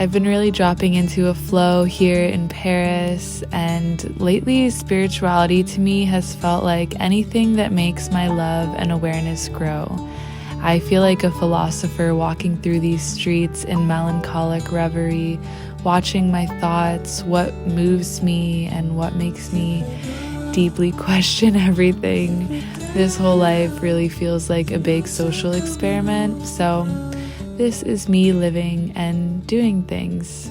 I've been really dropping into a flow here in Paris, and lately spirituality to me has felt like anything that makes my love and awareness grow. I feel like a philosopher walking through these streets in melancholic reverie, watching my thoughts, what moves me and what makes me deeply question everything. This whole life really feels like a big social experiment, so this is me living and doing things.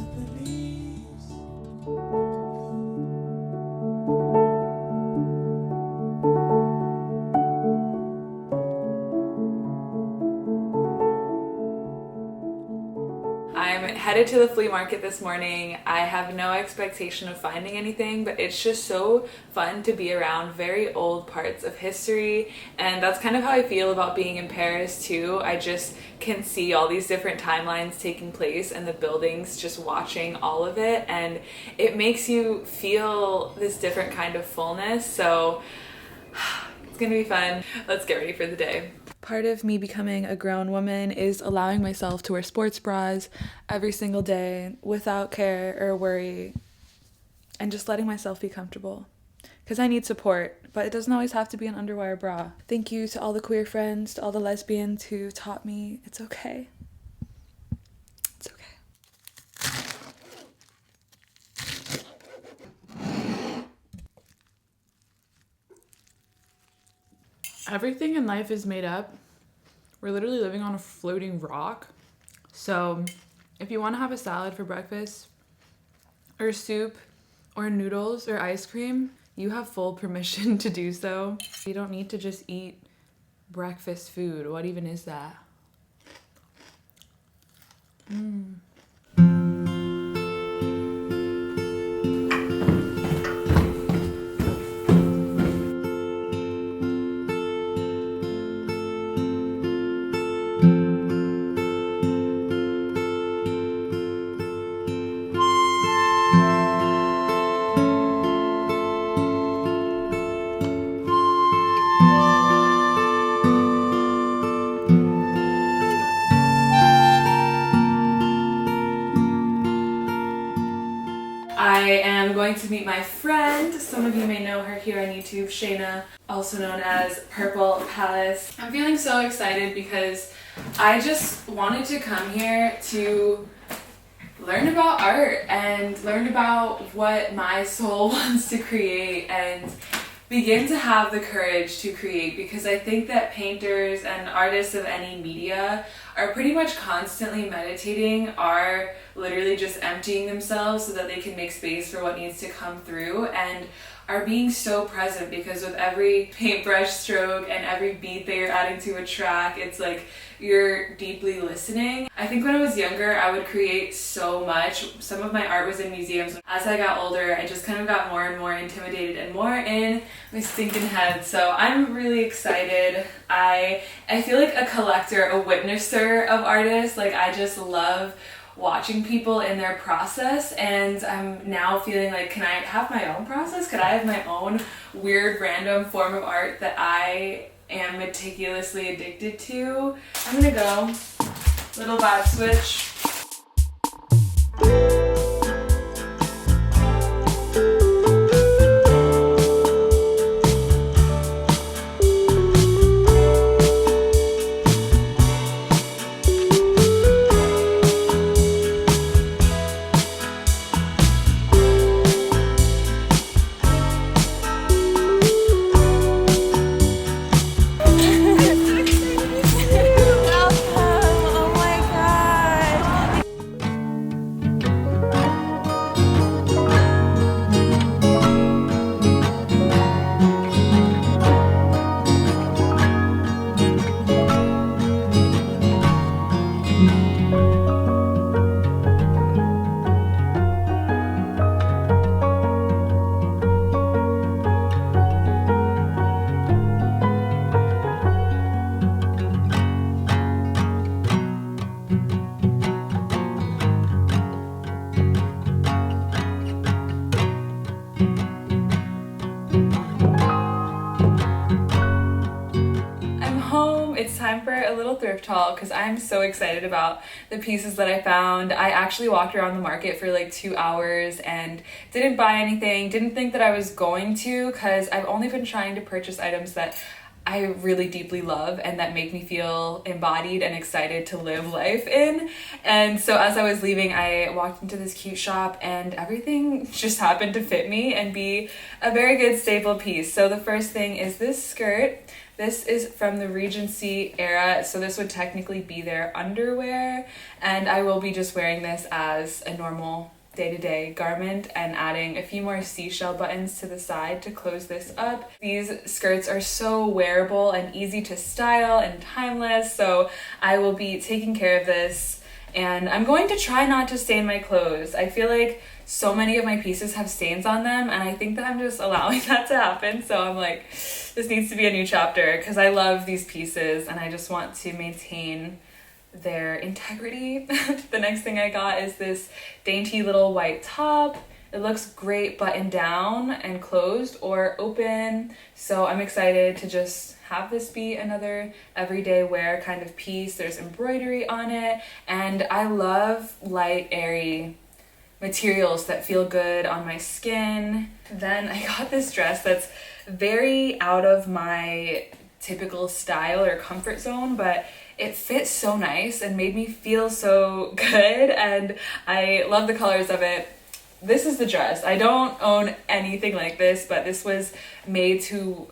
I'm headed to the flea market this morning. I have no expectation of finding anything, but it's just so fun to be around very old parts of history, and that's kind of how I feel about being in Paris too. I just can see all these different timelines taking place and the buildings, just watching all of it, and it makes you feel this different kind of fullness. So it's gonna be fun. Let's get ready for the day. Part of me becoming a grown woman is allowing myself to wear sports bras every single day without care or worry, and just letting myself be comfortable. Because I need support, but it doesn't always have to be an underwire bra. Thank you to all the queer friends, to all the lesbians who taught me it's okay. It's okay. Everything in life is made up. We're literally living on a floating rock. So if you want to have a salad for breakfast, or soup, or noodles, or ice cream, you have full permission to do so. You don't need to just eat breakfast food. What even is that? I am going to meet my friend. Some of you may know her here on YouTube, Shayna, also known as Purple Palace. I'm feeling so excited because I just wanted to come here to learn about art and learn about what my soul wants to create and begin to have the courage to create, because I think that painters and artists of any media are pretty much constantly meditating, are literally just emptying themselves so that they can make space for what needs to come through, and are being so present, because with every paintbrush stroke and every beat that you're adding to a track, it's like you're deeply listening. I think when I was younger, I would create so much. Some of my art was in museums. As I got older, I just kind of got more and more intimidated and more in my stinking head. So I'm really excited. I feel like a collector, a witnesser of artists. Like, I just love watching people in their process, and I'm now feeling like, can I have my own process? Could I have my own weird random form of art that I am meticulously addicted to? I'm gonna go little vibe switch. thrift haul because I'm so excited about the pieces that I found. I actually walked around the market for like 2 hours and didn't buy anything, didn't think that I was going to, because I've only been trying to purchase items that I really deeply love and that make me feel embodied and excited to live life in. And so as I was leaving, I walked into this cute shop and everything just happened to fit me and be a very good staple piece. So the first thing is this skirt. This is from the Regency era, so this would technically be their underwear, and I will be just wearing this as a normal day-to-day garment and adding a few more seashell buttons to the side to close this up. These skirts are so wearable and easy to style and timeless, so I will be taking care of this, and I'm going to try not to stain my clothes. I feel like so many of my pieces have stains on them, and I think that I'm just allowing that to happen, so I'm like, this needs to be a new chapter because I love these pieces and I just want to maintain their integrity. The next thing I got is this dainty little white top. It looks great buttoned down and closed or open, so I'm excited to just have this be another everyday wear kind of piece. There's embroidery on it, and I love light, airy materials that feel good on my skin. Then I got this dress that's very out of my typical style or comfort zone, but it fits so nice and made me feel so good, and I love the colors of it. This is the dress. I don't own anything like this, but this was made to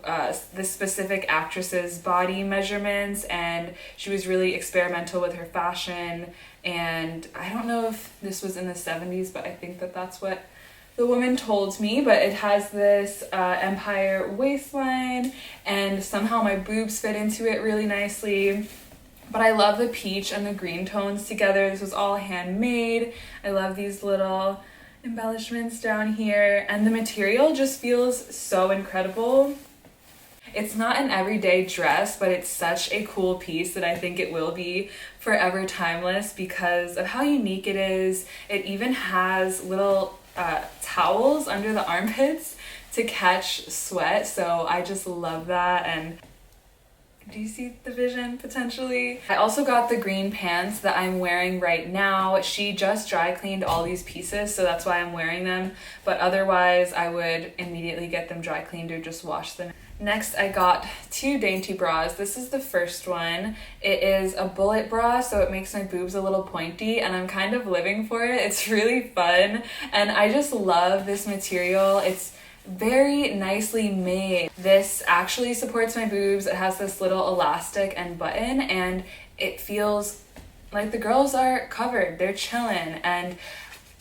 this specific actress's body measurements, and she was really experimental with her fashion. And I don't know if this was in the 70s, but I think that that's what the woman told me. But it has this empire waistline, and somehow my boobs fit into it really nicely. But I love the peach and the green tones together. This was all handmade. I love these little embellishments down here, and the material just feels so incredible. It's not an everyday dress, but it's such a cool piece that I think it will be forever timeless because of how unique it is. It even has little towels under the armpits to catch sweat, so I just love that. And do you see the vision potentially? I also got the green pants that I'm wearing right now. She just dry cleaned all these pieces, so that's why I'm wearing them, but otherwise I would immediately get them dry cleaned or just wash them. Next, I got two dainty bras. This is the first one. It is a bullet bra, so it makes my boobs a little pointy, and I'm kind of living for it. It's really fun, and I just love this material. It's very nicely made. This actually supports my boobs. It has this little elastic and button, and it feels like the girls are covered. They're chilling, and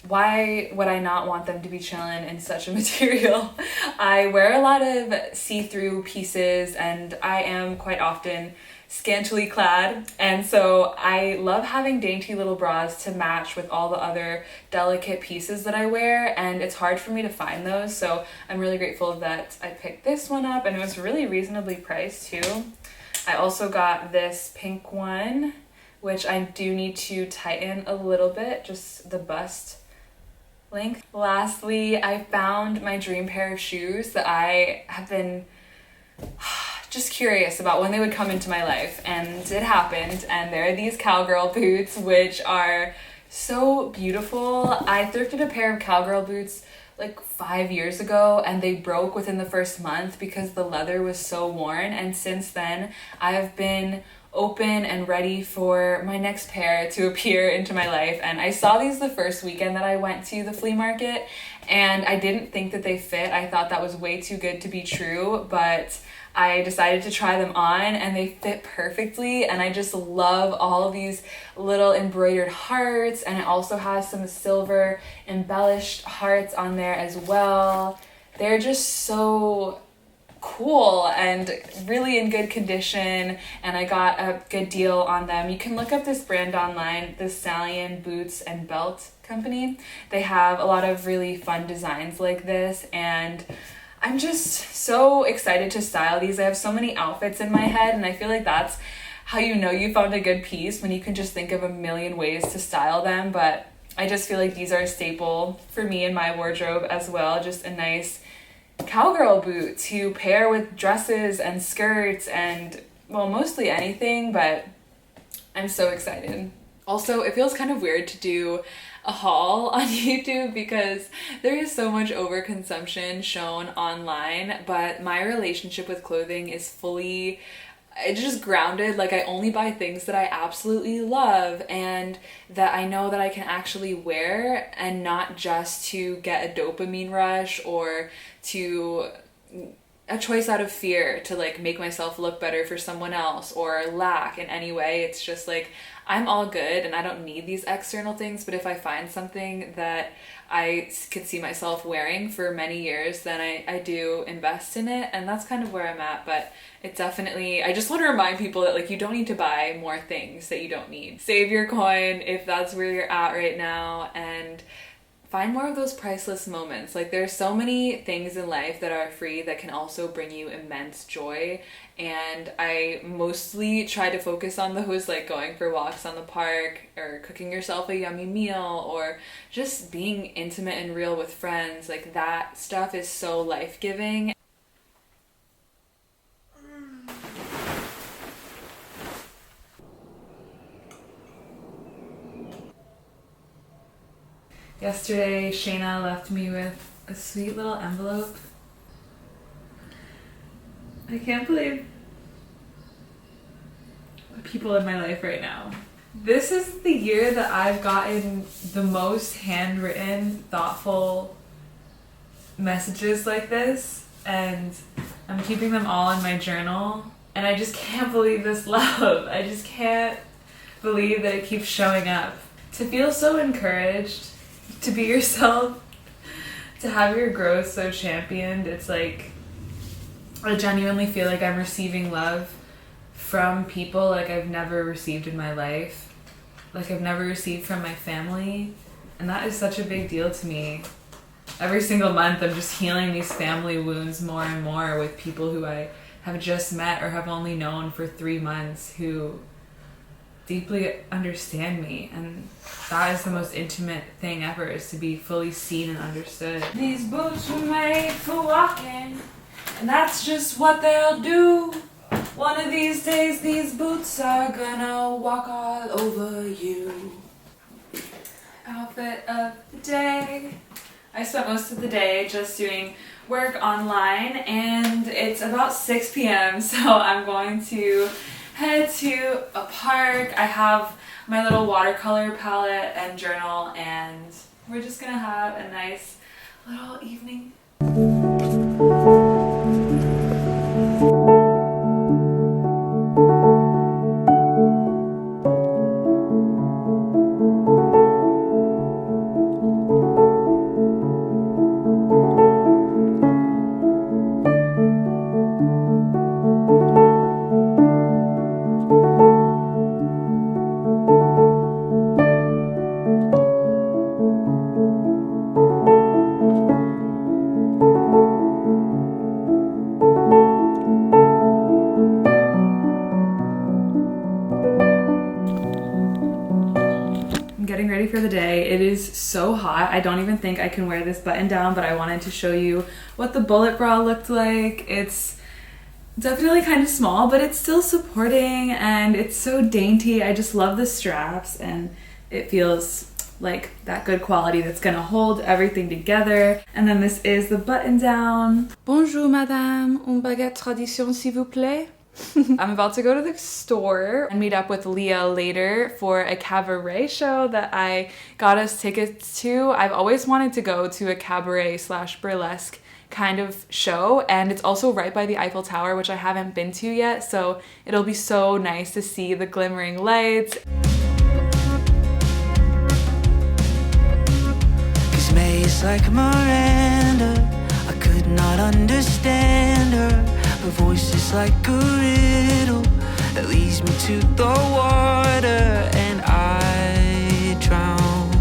why would I not want them to be chilling in such a material? I wear a lot of see-through pieces, and I am quite often scantily clad, and so I love having dainty little bras to match with all the other delicate pieces that I wear, and it's hard for me to find those, so I'm really grateful that I picked this one up, and it was really reasonably priced too. I also got this pink one, which I do need to tighten a little bit, just the bust length. Lastly, I found my dream pair of shoes that I have been just curious about when they would come into my life, and it happened, and there are these cowgirl boots, which are so beautiful. I thrifted a pair of cowgirl boots like 5 years ago, and they broke within the first month because the leather was so worn, and since then I've been open and ready for my next pair to appear into my life. And I saw these the first weekend that I went to the flea market, and I didn't think that they fit. I thought that was way too good to be true, but I decided to try them on, and they fit perfectly, and I just love all of these little embroidered hearts, and it also has some silver embellished hearts on there as well. They're just so cool and really in good condition, and I got a good deal on them. You can look up this brand online, the Stallion Boots and Belt Company. They have a lot of really fun designs like this, and I'm just so excited to style these. I have so many outfits in my head, and I feel like that's how you know you found a good piece, when you can just think of a million ways to style them. But I just feel like these are a staple for me in my wardrobe as well. Just a nice cowgirl boot to pair with dresses and skirts and, well, mostly anything, but I'm so excited. Also, it feels kind of weird to do a haul on YouTube because there is so much overconsumption shown online, but my relationship with clothing is fully, it's just grounded. Like, I only buy things that I absolutely love and that I know that I can actually wear, and not just to get a dopamine rush or to a choice out of fear to like make myself look better for someone else or lack in any way. It's just like, I'm all good and I don't need these external things, but if I find something that I could see myself wearing for many years, then I do invest in it, and that's kind of where I'm at. But it definitely, I just want to remind people that like, you don't need to buy more things that you don't need. Save your coin if that's where you're at right now, and find more of those priceless moments. Like, there's so many things in life that are free that can also bring you immense joy, and I mostly try to focus on those, like going for walks on the park or cooking yourself a yummy meal or just being intimate and real with friends. Like, that stuff is so life-giving. Yesterday, Shayna left me with a sweet little envelope. I can't believe the people in my life right now. This is the year that I've gotten the most handwritten, thoughtful messages like this, and I'm keeping them all in my journal, and I just can't believe this love. I just can't believe that it keeps showing up. To feel so encouraged, to be yourself, to have your growth so championed, it's like, I genuinely feel like I'm receiving love from people like I've never received in my life, like I've never received from my family, and that is such a big deal to me. Every single month I'm just healing these family wounds more and more with people who I have just met or have only known for 3 months, who deeply understand me, and that is the most intimate thing ever, is to be fully seen and understood. These boots were made for walking, and that's just what they'll do. One of these days these boots are gonna walk all over you. Outfit of the day. I spent most of the day just doing work online, and it's about 6 p.m. so I'm going to head to a park. I have my little watercolor palette and journal, and we're just gonna have a nice little evening. Getting ready for the day. It is so hot. I don't even think I can wear this button down, but I wanted to show you what the bullet bra looked like. It's definitely kind of small, but it's still supporting, and it's so dainty. I just love the straps, and it feels like that good quality that's gonna hold everything together. And then this is the button down. Bonjour madame, une baguette tradition s'il vous plaît. I'm about to go to the store and meet up with Leah later for a cabaret show that I got us tickets to. I've always wanted to go to a cabaret / burlesque kind of show, and it's also right by the Eiffel Tower, which I haven't been to yet, so it'll be so nice to see the glimmering lights. 'Cause May is like Miranda, I could not understand her. Her voice is like a riddle that leads me to the water, and I drowned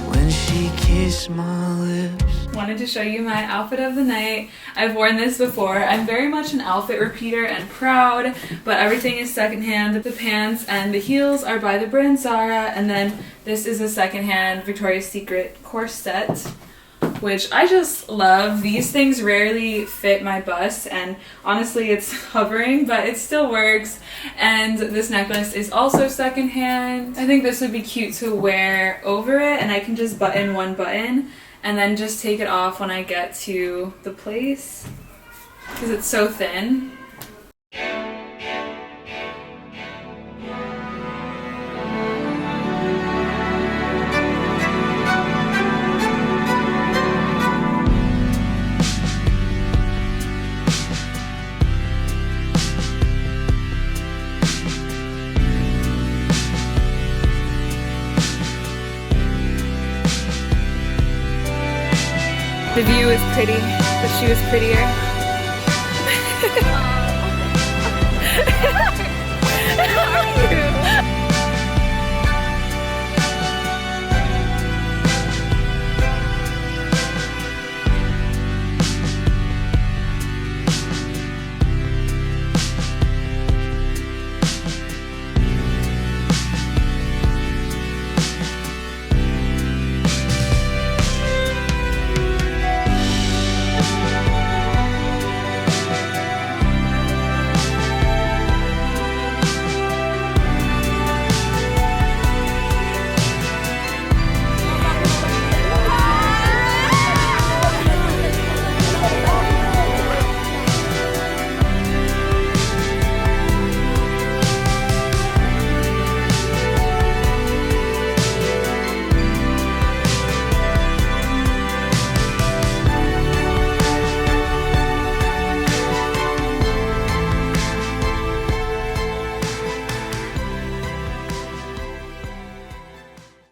when she kissed my lips. Wanted to show you my outfit of the night. I've worn this before. I'm very much an outfit repeater and proud, but everything is secondhand. The pants and the heels are by the brand Zara, and then this is a secondhand Victoria's Secret corset. which I just love. These things rarely fit my bust, and honestly it's hovering, but it still works. And this necklace is also secondhand. I think this would be cute to wear over it, and I can just button one button and then just take it off when I get to the place because it's so thin. The view is pretty, but she was prettier.